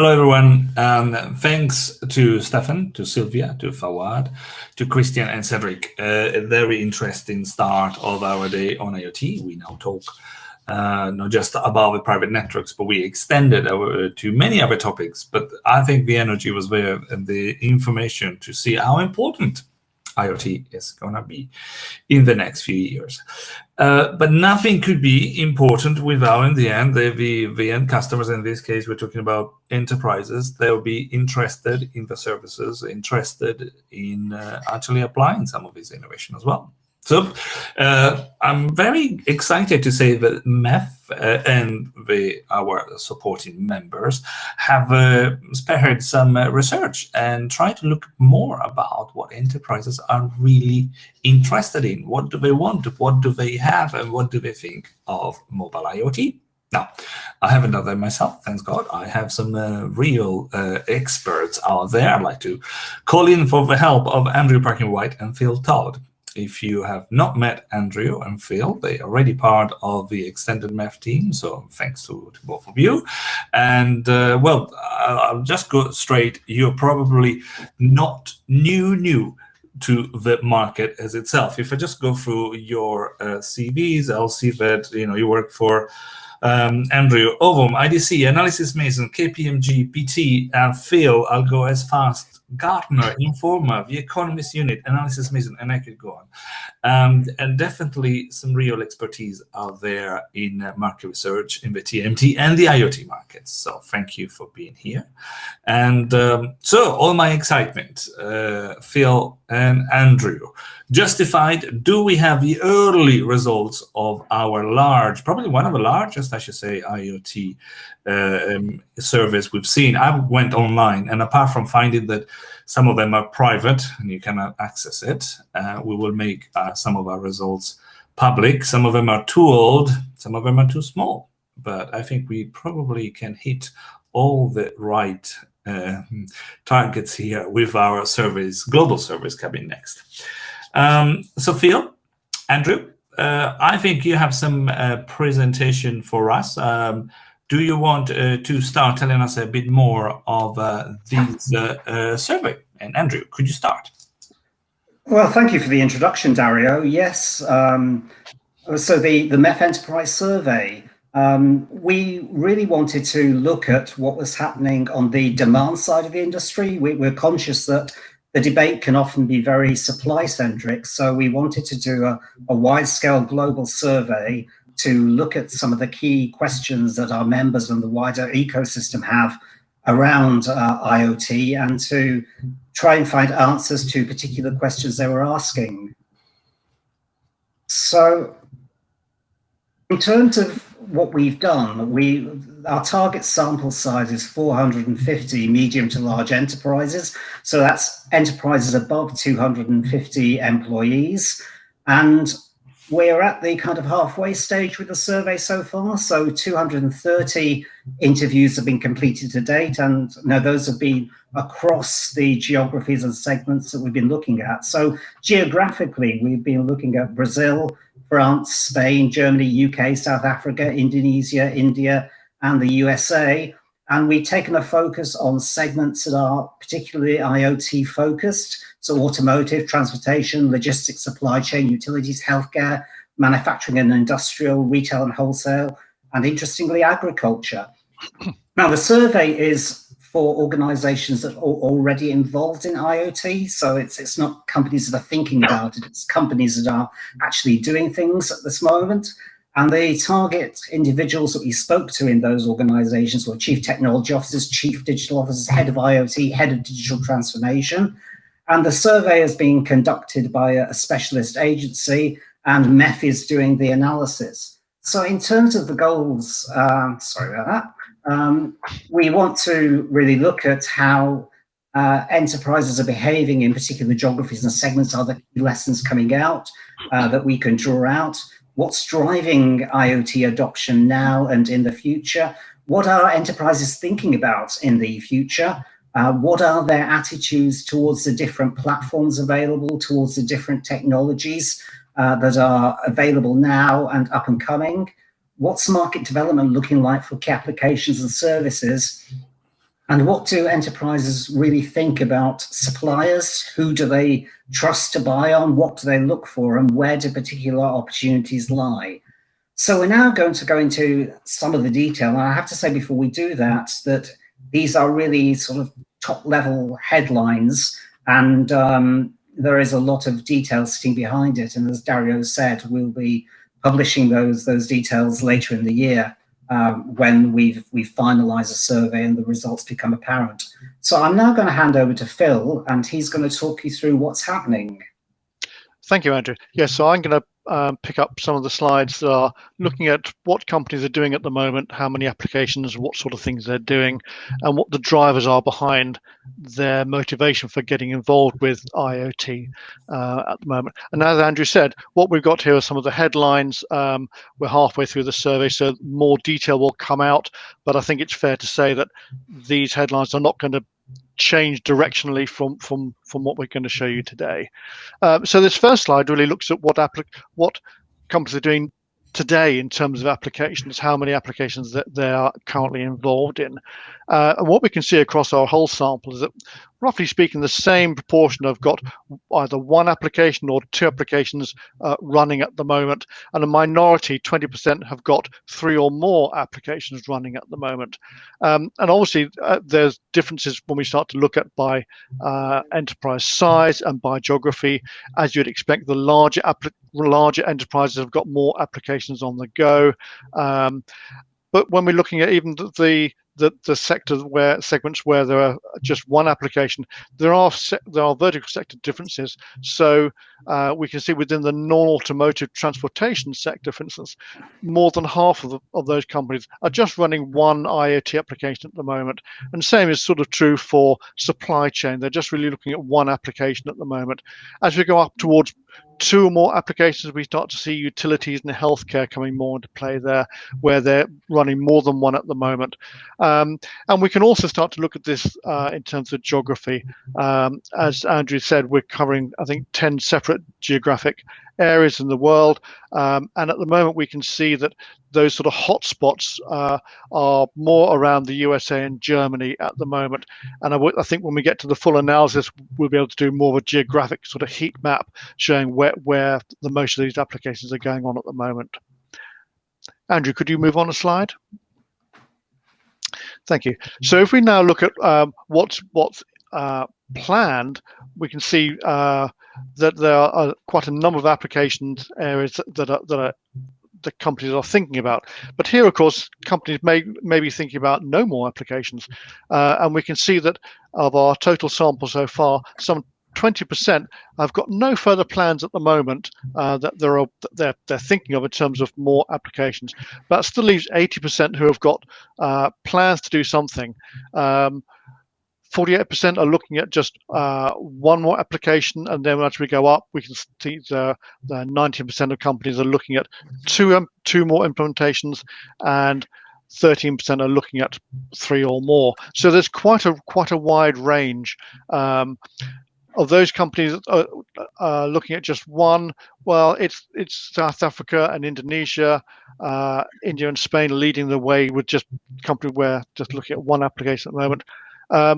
Hello, everyone. Thanks to Stefan, to Sylvia, to Fawad, to Christian and Cedric. A very interesting start of our day on IoT. We now talk not just about the private networks, but we extended to many other topics. But I think the energy was there and the information to see how important IoT is going to be in the next few years. But nothing could be important without, in the end, the end customers. In this case, we're talking about enterprises. They'll be interested in the services, interested in actually applying some of this innovation as well. So I'm very excited to say that MEF and our supporting members have spearheaded some research and try to look more about what enterprises are really interested in. What do they want? What do they have? And what do they think of mobile IoT? Now, I haven't done that myself, thanks God. I have some real experts out there. I'd like to call in for the help of Andrew Parkin-White and Phil Todd. If you have not met Andrew and Phil, they are already part of the extended MEF team, so thanks to both of you. And well, I'll just go straight. You're probably not new to the market as itself. If I just go through your CVs, I'll see that you work for Andrew, Ovum, IDC, Analysis Mason, KPMG, PT, and Phil. I'll go as fast. Gartner, Informa, The Economist Unit, Analysis Mason, and I could go on. And definitely some real expertise out there in market research, in the TMT and the IoT markets. So thank you for being here. And so all my excitement, Phil and Andrew, justified. Do we have the early results of our large, probably one of the largest, I should say, IoT surveys we've seen? I went online, and apart from finding that some of them are private and you cannot access it, we will make some of our results public. Some of them are too old, some of them are too small, but I think we probably can hit all the right targets here with our surveys, global surveys coming next. So Phil, Andrew, I think you have some presentation for us. Do you want to start telling us a bit more of these survey? And Andrew, could you start? Well, thank you for the introduction, Dario. Yes, so the MEF Enterprise Survey, we really wanted to look at what was happening on the demand side of the industry. We're conscious that the debate can often be very supply-centric, so we wanted to do a wide-scale global survey to look at some of the key questions that our members and the wider ecosystem have around IoT, and to try and find answers to particular questions they were asking. So in terms of what we've done, our target sample size is 450 medium to large enterprises. So that's enterprises above 250 employees. And we're at the kind of halfway stage with the survey so far. So 230 interviews have been completed to date. And those have been across the geographies and segments that we've been looking at. So geographically, we've been looking at Brazil, France, Spain, Germany, UK, South Africa, Indonesia, India, and the USA. And we've taken a focus on segments that are particularly IoT focused. So automotive, transportation, logistics, supply chain, utilities, healthcare, manufacturing and industrial, retail and wholesale, and interestingly, agriculture. Now, the survey is for organizations that are already involved in IoT. So it's not companies that are thinking about it, it's companies that are actually doing things at this moment. And the target individuals that we spoke to in those organizations were chief technology officers, chief digital officers, head of IoT, head of digital transformation. And the survey is being conducted by a specialist agency, and MEF is doing the analysis. So in terms of the goals, sorry about that, we want to really look at how enterprises are behaving in particular geographies and segments. Are the key lessons coming out that we can draw out? What's driving IoT adoption now and in the future? What are enterprises thinking about in the future? What are their attitudes towards the different platforms available, towards the different technologies that are available now and up and coming? What's market development looking like for key applications and services? And what do enterprises really think about suppliers? Who do they trust to buy on? What do they look for? And where do particular opportunities lie? So we're now going to go into some of the detail. And I have to say before we do that, that these are really sort of top level headlines, and there is a lot of detail sitting behind it. And as Dario said, we'll be publishing those details later in the year when we've finalized a survey and the results become apparent. So I'm now going to hand over to Phil, and he's going to talk you through what's happening. Thank you, Andrew. Yes, so I'm going to pick up some of the slides that are looking at what companies are doing at the moment, how many applications, what sort of things they're doing, and what the drivers are behind their motivation for getting involved with IoT at the moment. And as Andrew said, what we've got here are some of the headlines. We're halfway through the survey, so more detail will come out, but I think it's fair to say that these headlines are not going to change directionally from what we're going to show you today. So this first slide really looks at what companies are doing today in terms of applications, how many applications that they are currently involved in. And what we can see across our whole sample is that, roughly speaking, the same proportion have got either one application or two applications running at the moment, and a minority, 20%, have got 3 or more applications running at the moment. And obviously, there's differences when we start to look at by enterprise size and by geography. As you'd expect, the larger enterprises have got more applications on the go. But when we're looking at even the segments where there are just one application, there are vertical sector differences. So we can see within the non-automotive transportation sector, for instance, more than half of those companies are just running one IoT application at the moment. And same is sort of true for supply chain. They're just really looking at one application at the moment. As we go up towards 2 or more applications, we start to see utilities and healthcare coming more into play there, where they're running more than one at the moment. And we can also start to look at this in terms of geography. As Andrew said, we're covering, I think, 10 separate geographic areas in the world. And at the moment, we can see that those sort of hotspots are more around the USA and Germany at the moment. And I think when we get to the full analysis, we'll be able to do more of a geographic sort of heat map showing where the most of these applications are going on at the moment. Andrew, could you move on a slide? Thank you. So if we now look at what's planned, we can see that there are quite a number of applications areas that the companies are thinking about. But here, of course, companies may be thinking about no more applications. And we can see that of our total sample so far, some 20% have got no further plans at the moment that they're thinking of in terms of more applications. That still leaves 80% who have got plans to do something. 48% are looking at just one more application, and then as we go up, we can see the 19% of companies are looking at two more implementations, and 13% are looking at 3 or more. So there's quite a wide range. Of those companies looking at just one, well, it's South Africa and Indonesia, India and Spain leading the way with just companies where just looking at one application at the moment.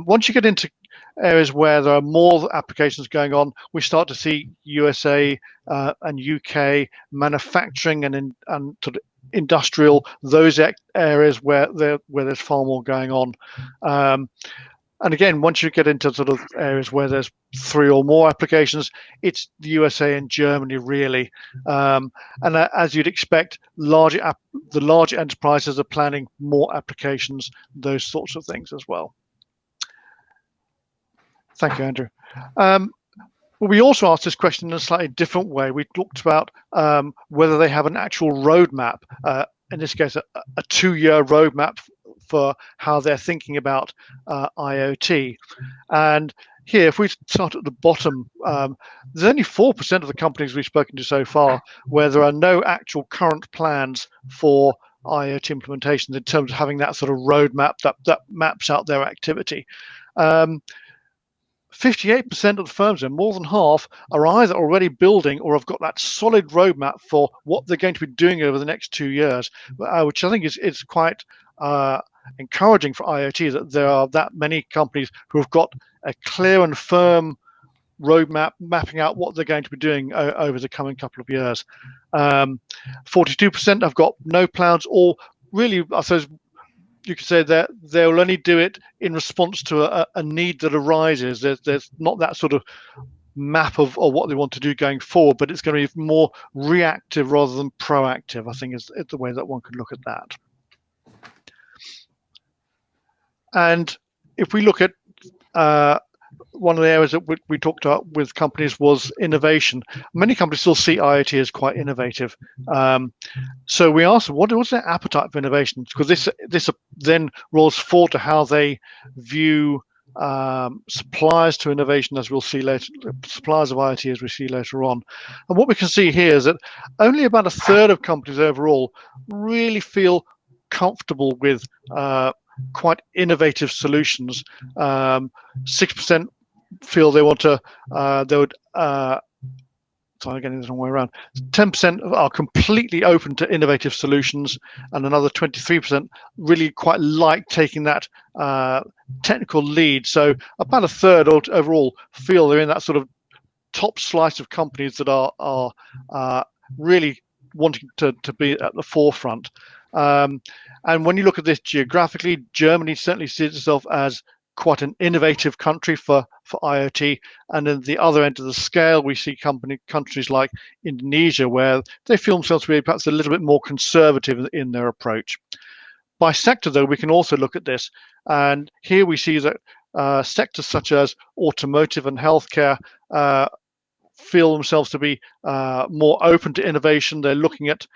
Once you get into areas where there are more applications going on, we start to see USA and UK manufacturing and sort of industrial, those areas where there's far more going on. And again, once you get into sort of areas where there's 3 or more applications, it's the USA and Germany really. And as you'd expect, the larger enterprises are planning more applications, those sorts of things as well. Thank you, Andrew. Well, we also asked this question in a slightly different way. We talked about whether they have an actual roadmap, in this case, a 2-year roadmap for how they're thinking about IoT. And here, if we start at the bottom, there's only 4% of the companies we've spoken to so far where there are no actual current plans for IoT implementations in terms of having that sort of roadmap that maps out their activity. 58% of the firms, and more than half, are either already building or have got that solid roadmap for what they're going to be doing over the next 2 years, which I think is quite encouraging for IoT that there are that many companies who have got a clear and firm roadmap mapping out what they're going to be doing over the coming couple of years. 42% have got no plans, or really, I suppose you could say that they'll only do it in response to a need that arises. There's not that sort of map of what they want to do going forward, but it's going to be more reactive rather than proactive, I think is the way that one could look at that. And if we look at one of the areas that we talked about with companies was innovation. Many companies still see IoT as quite innovative. So we asked, what's their appetite for innovation? Because this then rolls forward to how they view suppliers to innovation, as we'll see later, suppliers of IoT as we see later on. And what we can see here is that only about a third of companies overall really feel comfortable with quite innovative solutions. 6% feel they want to, sorry, getting this wrong way around. 10% are completely open to innovative solutions, and another 23% really quite like taking that technical lead. So about a third overall feel they're in that sort of top slice of companies that are really wanting to be at the forefront. And when you look at this geographically, Germany certainly sees itself as quite an innovative country for IoT. And at the other end of the scale, we see countries like Indonesia, where they feel themselves to be perhaps a little bit more conservative in their approach. By sector, though, we can also look at this. And here we see that sectors such as automotive and healthcare feel themselves to be more open to innovation. They're looking at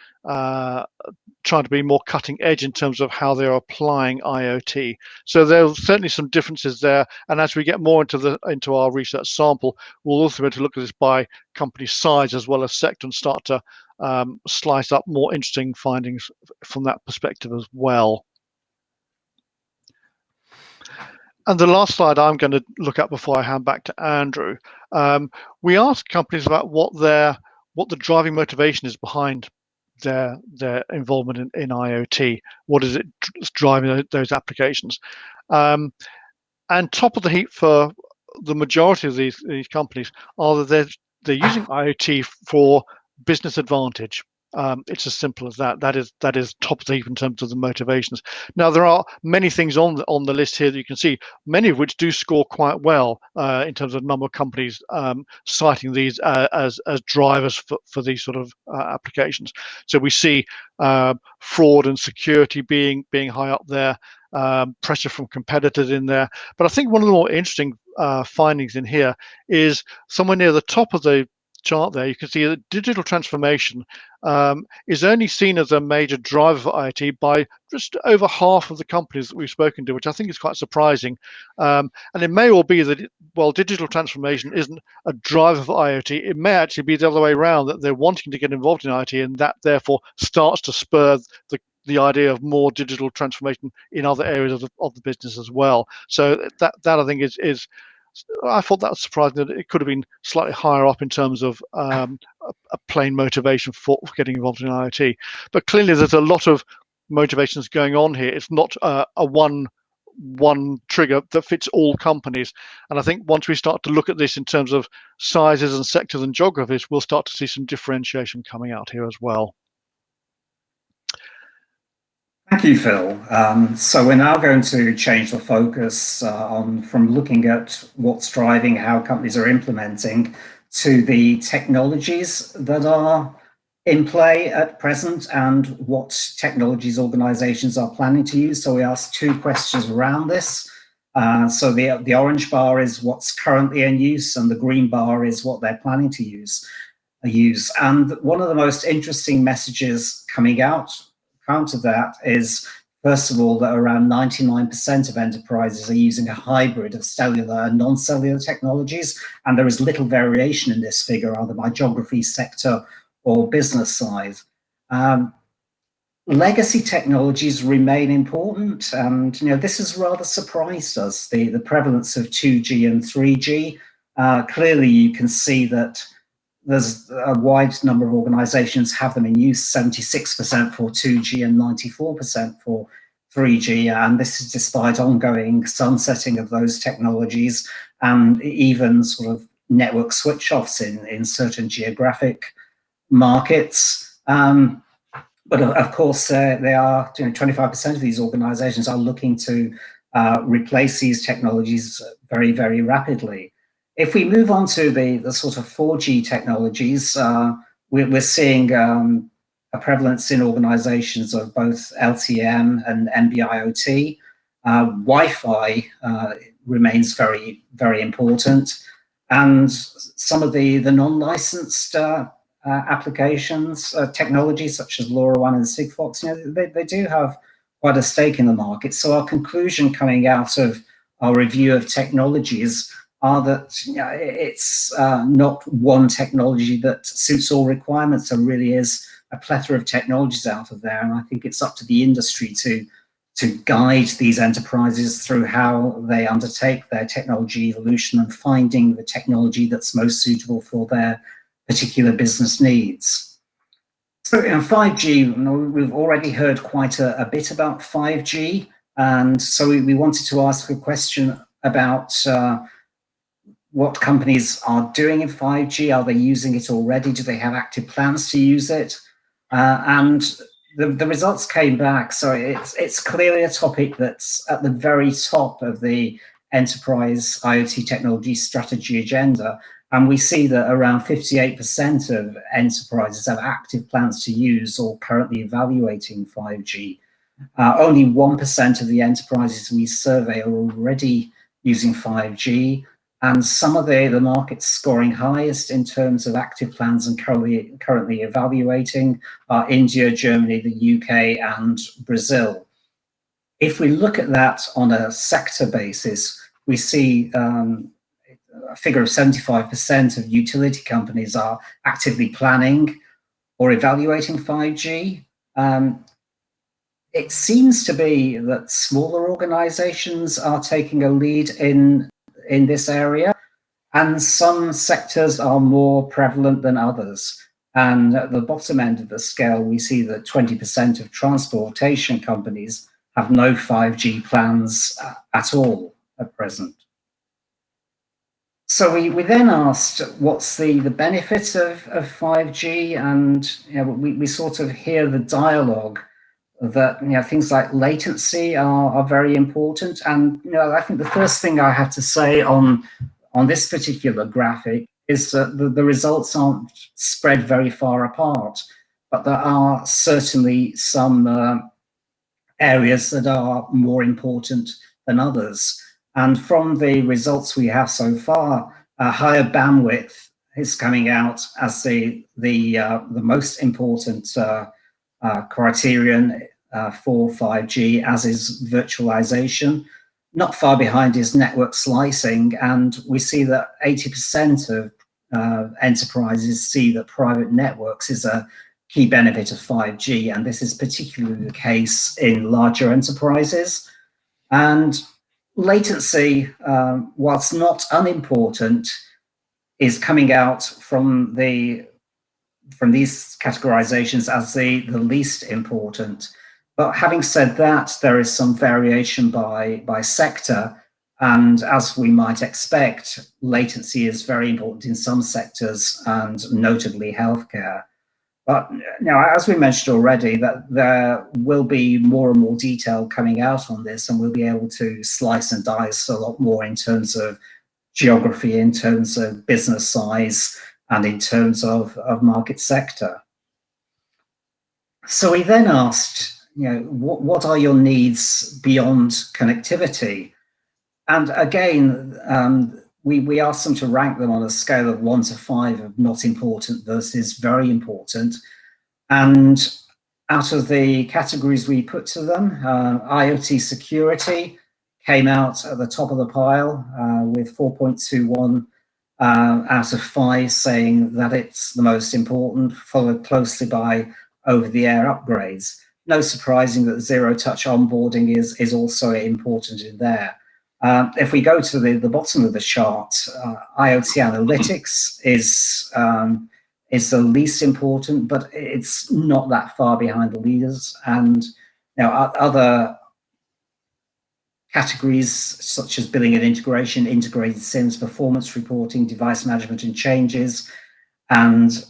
trying to be more cutting edge in terms of how they're applying IoT. So there's certainly some differences there. And as we get more into our research sample, we'll also be able to look at this by company size as well as sector and start to slice up more interesting findings from that perspective as well. And the last slide I'm going to look at before I hand back to Andrew, we asked companies about what the driving motivation is behind their involvement in IoT. What is it driving those applications? And top of the heap for the majority of these companies are that they're using IoT for business advantage. It's as simple as that. That is top of the heap in terms of the motivations. Now, there are many things on the list here that you can see, many of which do score quite well in terms of number of companies citing these as drivers for these sort of applications. So we see fraud and security being high up there, pressure from competitors in there. But I think one of the more interesting findings in here is somewhere near the top of the chart there, you can see that digital transformation is only seen as a major driver for IoT by just over half of the companies that we've spoken to, which I think is quite surprising. And it may well be that, while digital transformation isn't a driver for IoT, it may actually be the other way around, that they're wanting to get involved in IoT, and that therefore starts to spur the idea of more digital transformation in other areas of the business as well. So that I think is I thought that was surprising, that it could have been slightly higher up in terms of a plain motivation for getting involved in IoT. But clearly there's a lot of motivations going on here. It's not a one trigger that fits all companies. And I think once we start to look at this in terms of sizes and sectors and geographies, we'll start to see some differentiation coming out here as well. Thank you, Phil. So we're now going to change the focus from looking at what's driving how companies are implementing to the technologies that are in play at present and what technologies organizations are planning to use. So we asked two questions around this. So the orange bar is what's currently in use, and the green bar is what they're planning to use. And one of the most interesting messages coming out of that is, first of all, that around 99% of enterprises are using a hybrid of cellular and non-cellular technologies, and there is little variation in this figure, either by geography, sector, or business size. Legacy technologies remain important, and this has rather surprised us, the prevalence of 2G and 3G. Clearly, you can see that there's a wide number of organizations have them in use, 76% for 2G and 94% for 3G, and this is despite ongoing sunsetting of those technologies and even sort of network switch-offs in certain geographic markets. But of course, they are, 25% of these organizations are looking to replace these technologies very, very rapidly. If we move on to the sort of 4G technologies, we're seeing a prevalence in organizations of both LTM and NB-IoT. Wi-Fi remains very, very important. And some of the non-licensed applications, technologies such as LoRaWAN and Sigfox, they do have quite a stake in the market. So our conclusion coming out of our review of technologies are that it's not one technology that suits all requirements. There really is a plethora of technologies out of there, and I think it's up to the industry to guide these enterprises through how they undertake their technology evolution and finding the technology that's most suitable for their particular business needs. So 5G, we've already heard quite a bit about 5G, and so we wanted to ask a question about what companies are doing in 5G. Are they using it already? Do they have active plans to use it? And the results came back. So it's clearly a topic that's at the very top of the enterprise IoT technology strategy agenda. And we see that around 58% of enterprises have active plans to use or currently evaluating 5G. Only 1% of the enterprises we survey are already using 5G. And some of the markets scoring highest in terms of active plans and currently evaluating are India, Germany, the UK, and Brazil. If we look at that on a sector basis, we see a figure of 75% of utility companies are actively planning or evaluating 5G. It seems to be that smaller organizations are taking a lead in this area, and some sectors are more prevalent than others. And at the bottom end of the scale, we see that 20% of transportation companies have no 5G plans at all at present. So we then asked, what's the benefit of 5G? And we sort of hear the dialogue that things like latency are very important. And I think the first thing I have to say on this particular graphic is that the results aren't spread very far apart, but there are certainly some areas that are more important than others. And from the results we have so far, higher bandwidth is coming out as the most important criterion for 5G, as is virtualization. Not far behind is network slicing, and we see that 80% of enterprises see that private networks is a key benefit of 5G, and this is particularly the case in larger enterprises. And latency, whilst not unimportant, is coming out from these categorizations as the least important. But having said that, there is some variation by sector, and as we might expect, latency is very important in some sectors, and notably healthcare. But as we mentioned already, that there will be more and more detail coming out on this, and we'll be able to slice and dice a lot more in terms of geography, in terms of business size, and in terms of market sector. So we then asked, what are your needs beyond connectivity? And again, we asked them to rank them on a scale of 1 to 5 of not important versus very important. And out of the categories we put to them, IoT security came out at the top of the pile with 4.21 out of 5 saying that it's the most important, followed closely by over-the-air upgrades. No surprising that zero-touch onboarding is also important in there. If we go to the bottom of the chart, IoT analytics is the least important, but it's not that far behind the leaders. And other categories such as billing and integration, integrated SIMs, performance reporting, device management and changes, and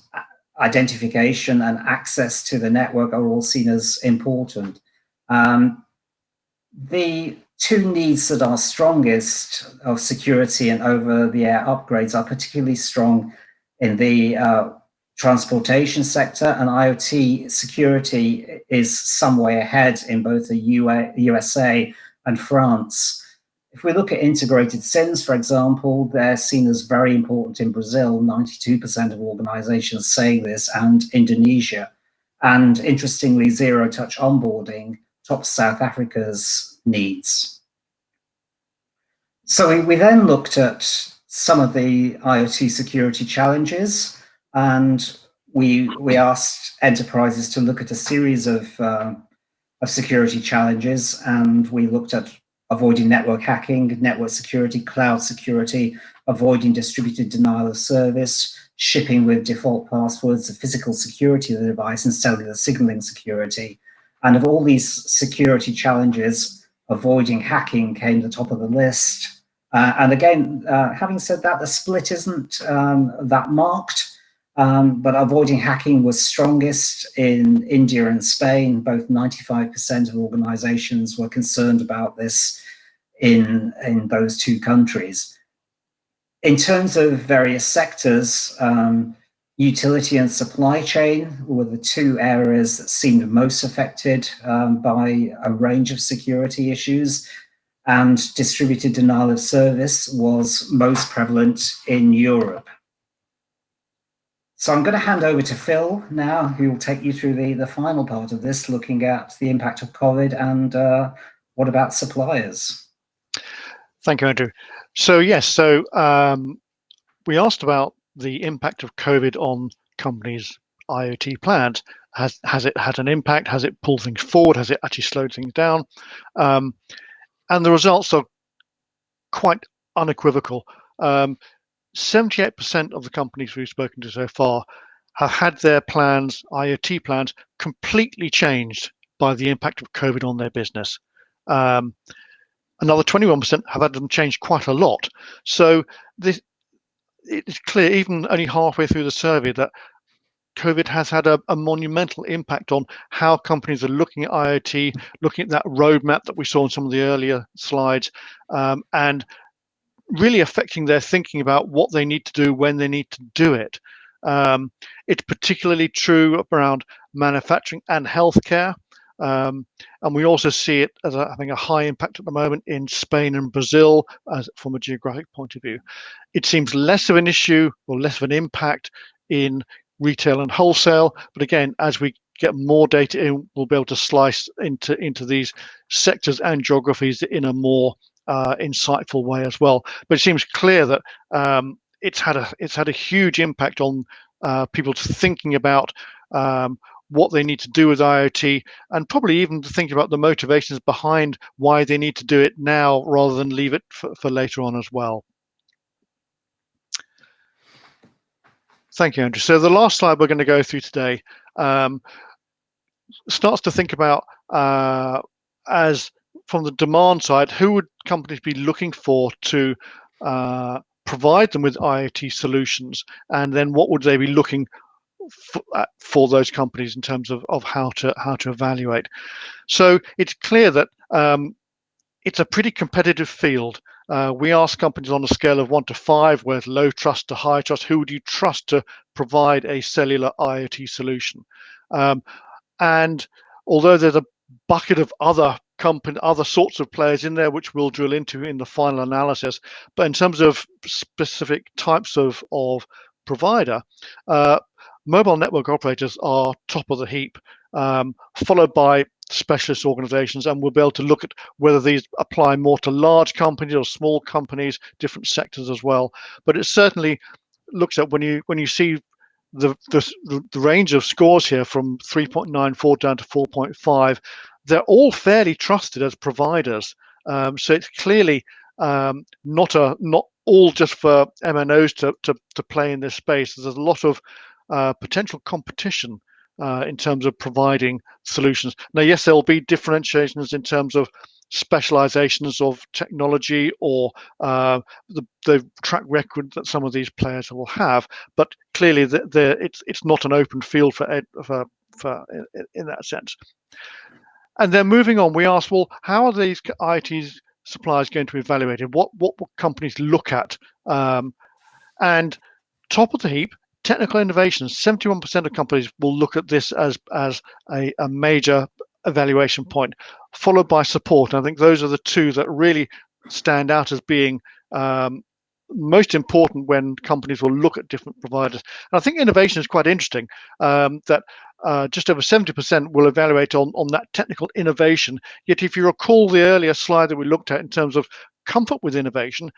identification and access to the network are all seen as important. The two needs that are strongest of security and over-the-air upgrades are particularly strong in the transportation sector, and IoT security is some way ahead in both the USA and France. If we look at integrated SIMs, for example, they're seen as very important in Brazil. 92% of organizations say this, and Indonesia. And interestingly, zero-touch onboarding tops South Africa's needs. So we then looked at some of the IoT security challenges, and we asked enterprises to look at a series of security challenges, and we looked at avoiding network hacking, network security, cloud security, avoiding distributed denial of service, shipping with default passwords, the physical security of the device, and cellular signaling security. And of all these security challenges, avoiding hacking came to the top of the list. And again, having said that, the split isn't that marked, but avoiding hacking was strongest in India and Spain. Both 95% of organizations were concerned about this in those two countries. In terms of various sectors, utility and supply chain were the two areas that seemed most affected by a range of security issues, and distributed denial of service was most prevalent in Europe. So I'm going to hand over to Phil now, who will take you through the final part of this, looking at the impact of COVID and what about suppliers. Thank you, Andrew. So yes, we asked about the impact of COVID on companies' IoT plans. Has it had an impact? Has it pulled things forward? Has it actually slowed things down? And the results are quite unequivocal. 78% of the companies we've spoken to so far have had their plans, IoT plans, completely changed by the impact of COVID on their business. Another 21% have had them change quite a lot. So it's clear, even only halfway through the survey, that COVID has had a monumental impact on how companies are looking at IoT, looking at that roadmap that we saw in some of the earlier slides, and really affecting their thinking about what they need to do when they need to do it. It's particularly true around manufacturing and healthcare. And we also see it as having a high impact at the moment in Spain and Brazil from a geographic point of view. It seems less of an issue or less of an impact in retail and wholesale, but again, as we get more data in, we'll be able to slice into these sectors and geographies in a more insightful way as well. But it seems clear that it's had a huge impact on people's thinking about what they need to do with IoT, and probably even to think about the motivations behind why they need to do it now rather than leave it for later on as well. Thank you, Andrew. So the last slide we're going to go through today starts to think about, as from the demand side, who would companies be looking for to provide them with IoT solutions, and then what would they be looking for those companies in terms of how to evaluate. So it's clear that it's a pretty competitive field. We ask companies on a scale of 1 to 5, where it's low trust to high trust, who would you trust to provide a cellular IoT solution? And although there's a bucket of other sorts of players in there, which we'll drill into in the final analysis, but in terms of specific types of provider, mobile network operators are top of the heap, followed by specialist organizations, and we'll be able to look at whether these apply more to large companies or small companies, different sectors as well. But it certainly looks at when you see the range of scores here from 3.94 down to 4.5, they're all fairly trusted as providers. So it's clearly not all just for MNOs to play in this space. There's a lot of potential competition in terms of providing solutions. Now, yes, there will be differentiations in terms of specializations of technology or the track record that some of these players will have, but clearly it's not an open field for in that sense. And then moving on, we asked, well, how are these IoT suppliers going to be evaluated? What will companies look at? And top of the heap, technical innovations. 71% of companies will look at this as a major evaluation point, followed by support. And I think those are the two that really stand out as being most important when companies will look at different providers. And I think innovation is quite interesting, that just over 70% will evaluate on that technical innovation. Yet if you recall the earlier slide that we looked at in terms of comfort with innovation,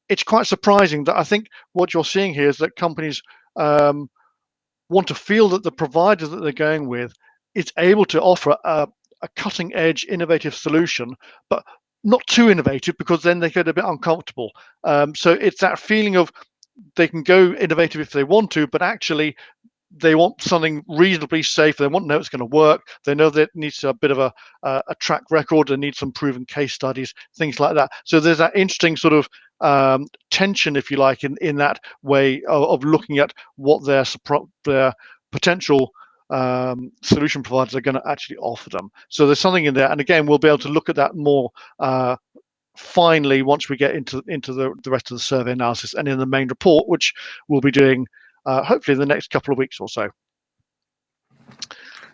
it's quite surprising that I think what you're seeing here is that companies want to feel that the provider that they're going with is able to offer a cutting edge innovative solution, but not too innovative because then they get a bit uncomfortable. So it's that feeling of they can go innovative if they want to, but actually they want something reasonably safe. They want to know it's going to work. They know that it needs a bit of a track record. They need some proven case studies, things like that. So there's that interesting sort of tension, if you like, in that way of looking at what their potential solution providers are going to actually offer them. So there's something in there. And again, we'll be able to look at that more finally once we get into the rest of the survey analysis and in the main report, which we'll be doing hopefully in the next couple of weeks or so.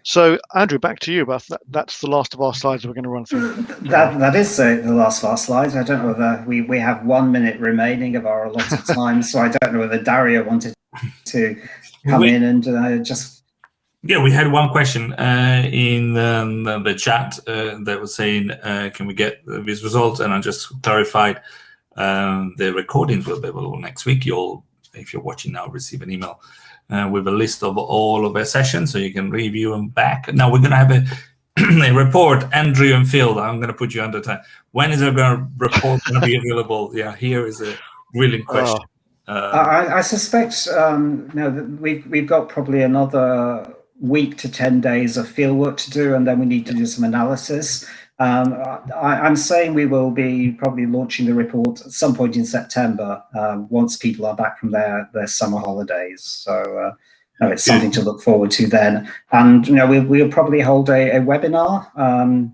So, Andrew, back to you. That's the last of our slides that we're going to run through. That is the last of our slides. I don't know whether we have 1 minute remaining of our allotted time, so I don't know whether Dario wanted to come in and just... Yeah, we had one question in the chat that was saying, can we get these results? And I just clarified the recordings will be available next week. If you're watching now, receive an email with a list of all of our sessions, so you can review them back. Now we're going to have a report. Andrew and Phil, I'm going to put you under time. When is our report going to be available? Yeah, here is a brilliant question. I suspect we've got probably another week to 10 days of field work to do, and then we need to do some analysis. I'm saying we will be probably launching the report at some point in September, once people are back from their summer holidays. So it's something to look forward to then. And we'll probably hold a webinar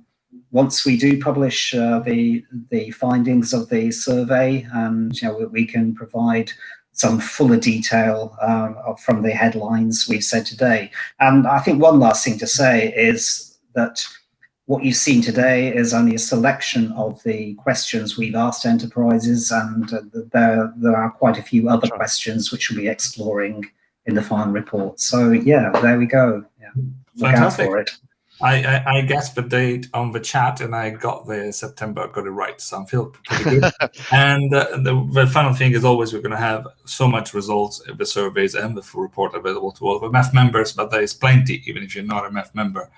once we do publish the findings of the survey, and we can provide some fuller detail from the headlines we've said today. And I think one last thing to say is that what you've seen today is only a selection of the questions we've asked enterprises, and there are quite a few other questions which we'll be exploring in the final report. So yeah, there we go. Yeah, look out for it. I guessed the date on the chat, and I got the September, got it right, so I feel pretty good. And the final thing is always we're going to have so much results of the surveys and the full report available to all the MEF members, but there is plenty, even if you're not a MEF member,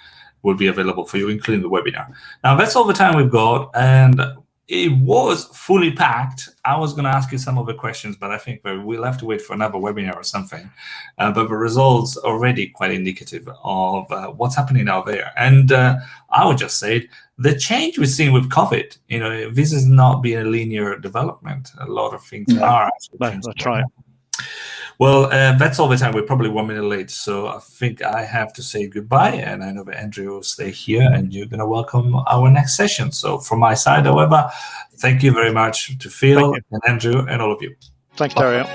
will be available for you, including the webinar. Now, that's all the time we've got, and it was fully packed. I was going to ask you some of the questions, but I think we'll have to wait for another webinar or something. But the results are already quite indicative of what's happening out there. And I would just say the change we've seen with COVID, this is not being a linear development. A lot of things are. That's right. Well, that's all the time. We're probably 1 minute late, so I think I have to say goodbye. And I know that Andrew will stay here, and you're going to welcome our next session. So from my side, however, thank you very much to Phil and Andrew and all of you. Thanks, Dario.